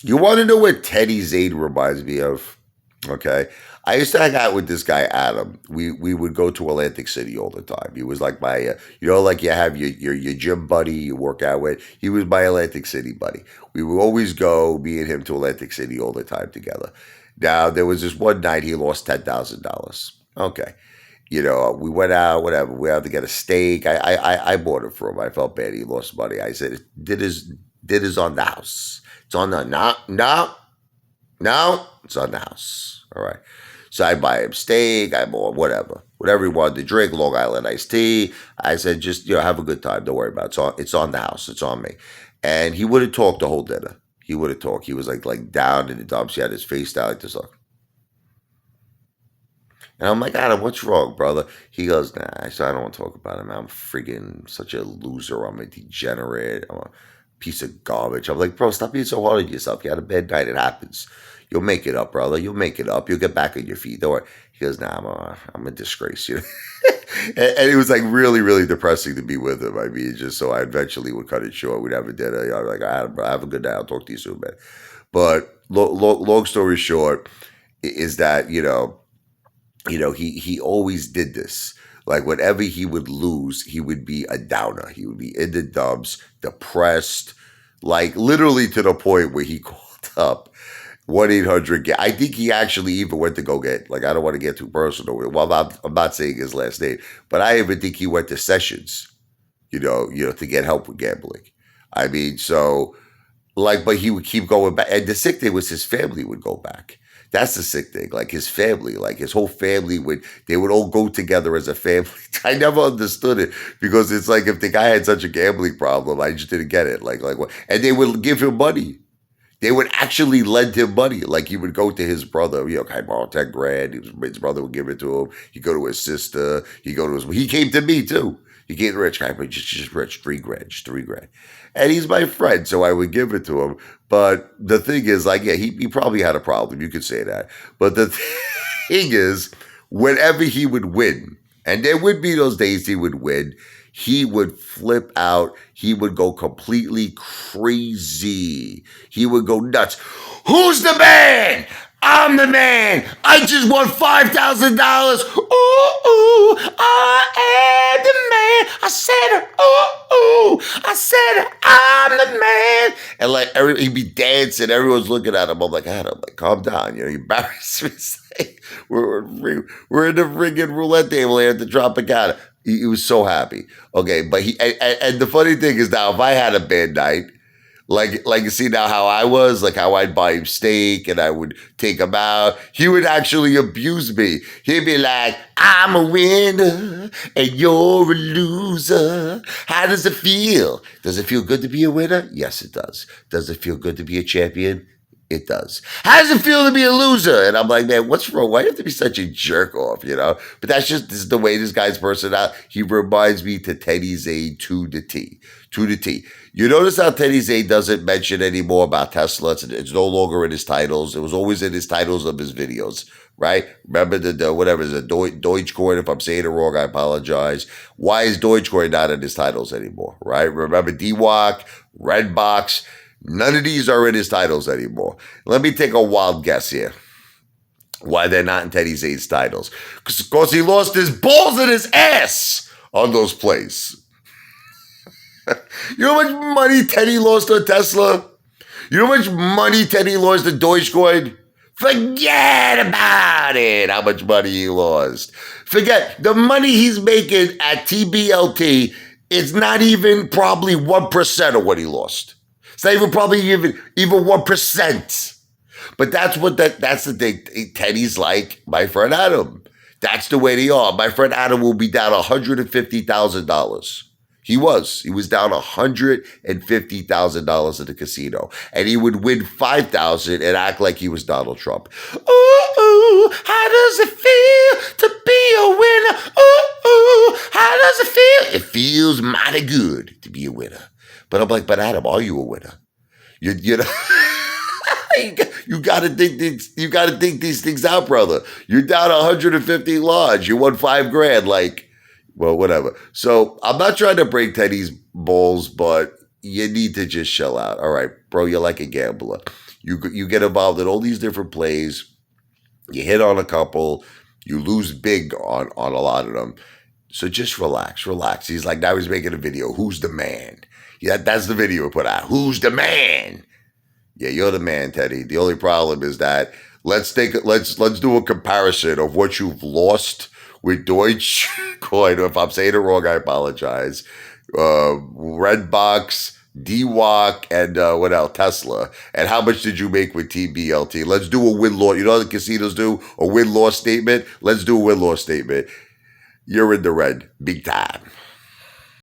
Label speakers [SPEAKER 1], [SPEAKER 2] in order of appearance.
[SPEAKER 1] You want to know what Teddy Zane reminds me of? Okay. I used to hang out with this guy, Adam. We would go to Atlantic City all the time. He was like my, like you have your gym buddy you work out with. He was my Atlantic City buddy. We would always go, me and him, to Atlantic City all the time together. Now, there was this one night he lost $10,000. Okay. We went out, whatever. We had to get a steak. I bought it for him. I felt bad. He lost money. I said, did his on the house. It's on the, no, it's on the house. All right. So I buy him steak, I bought whatever he wanted to drink, Long Island iced tea. I said, just, have a good time. Don't worry about it. It's on the house. It's on me. And he wouldn't talk the whole dinner. He wouldn't talk. He was like down in the dumps. He had his face down like this. And I'm like, Adam, what's wrong, brother? He goes, nah. I said, I don't want to talk about it, man. I'm freaking such a loser. I'm a degenerate. I'm a piece of garbage. I'm like, bro, stop being so hard on yourself. You had a bad night. It happens. You'll make it up, brother. You'll make it up. You'll get back on your feet. Don't worry. He goes, nah, I'm a disgrace. And it was like really, really depressing to be with him. I mean, just so I eventually would cut it short. We'd have a dinner. I'm like, Adam, bro, have a good day. I'll talk to you soon, man. But long story short is that, he always did this. Like whenever he would lose, he would be a downer. He would be in the dumps, depressed, like literally to the point where he called up 1-800. I think he actually even went to go get, like, I don't want to get too personal. Well, I'm not saying his last name, but I even think he went to Sessions, to get help with gambling. I mean, so like, but he would keep going back. And the sick thing was his family would go back. That's the sick thing. Like his family, like his whole family they would all go together as a family. I never understood it because it's like if the guy had such a gambling problem, I just didn't get it. Like what? And they would give him money. They would actually lend him money. Like he would go to his brother, I borrow 10 grand. His brother would give it to him. He'd go to his sister. He came to me too. He came rich, guy, but just rich, 3 grand, just 3 grand. And he's my friend, so I would give it to him. But the thing is, like, yeah, he probably had a problem. You could say that. But the thing is, whenever he would win, and there would be those days he would win, he would flip out. He would go completely crazy. He would go nuts. Who's the man? I'm the man. I just won $5,000. Ooh, I am the man. I said, ooh, I said, I'm the man. And like he'd be dancing. Everyone's looking at him. I'm like, Adam, like, calm down. You embarrass me. We're in the friggin' roulette table here at the Tropicana. He was so happy. Okay, but and the funny thing is now, if I had a bad night, like you see now how I was, like how I'd buy him steak and I would take him out, he would actually abuse me. He'd be like, I'm a winner and you're a loser. How does it feel? Does it feel good to be a winner? Yes, it does. Does it feel good to be a champion? It does. How does it feel to be a loser? And I'm like, man, what's wrong? Why do you have to be such a jerk off, But this is the way this guy's personality. He reminds me to Teddy Zane to the T. To the T. You notice how Teddy Zane doesn't mention anymore about Tesla. It's no longer in his titles. It was always in his titles of his videos, right? Remember the Dogecoin. If I'm saying it wrong, I apologize. Why is Dogecoin not in his titles anymore, right? Remember DWAC, Redbox. None of these are in his titles anymore. Let me take a wild guess here. Why they're not in Teddy Zane's titles. Because he lost his balls and his ass on those plays. You know how much money Teddy lost on Tesla? You know how much money Teddy lost on Dogecoin? Forget about it, how much money he lost. Forget, the money he's making at TBLT is not even probably 1% of what he lost. It's not even probably even 1%. But that's the thing. Teddy's like my friend Adam. That's the way they are. My friend Adam will be down $150,000. He was down $150,000 at the casino. And he would win $5,000 and act like he was Donald Trump. Ooh, how does it feel to be a winner? Ooh, how does it feel? It feels mighty good to be a winner. But I'm like, but Adam, are you a winner? You gotta think these things out, brother. You're down 150 large. You won $5,000. Like, well, whatever. So I'm not trying to break Teddy's balls, but you need to just chill out. All right, bro, you're like a gambler. You get involved in all these different plays. You hit on a couple. You lose big on a lot of them. So just relax. He's like, now he's making a video. Who's the man? Yeah, that's the video we put out. Who's the man? Yeah, you're the man, Teddy. The only problem is that let's do a comparison of what you've lost with Deutsche Coin. If I'm saying it wrong, I apologize. Redbox, DWAC, and what else? Tesla. And how much did you make with TBLT? Let's do a win-loss. You know how the casinos do? A win-loss statement? Let's do a win-loss statement. You're in the red. Big time.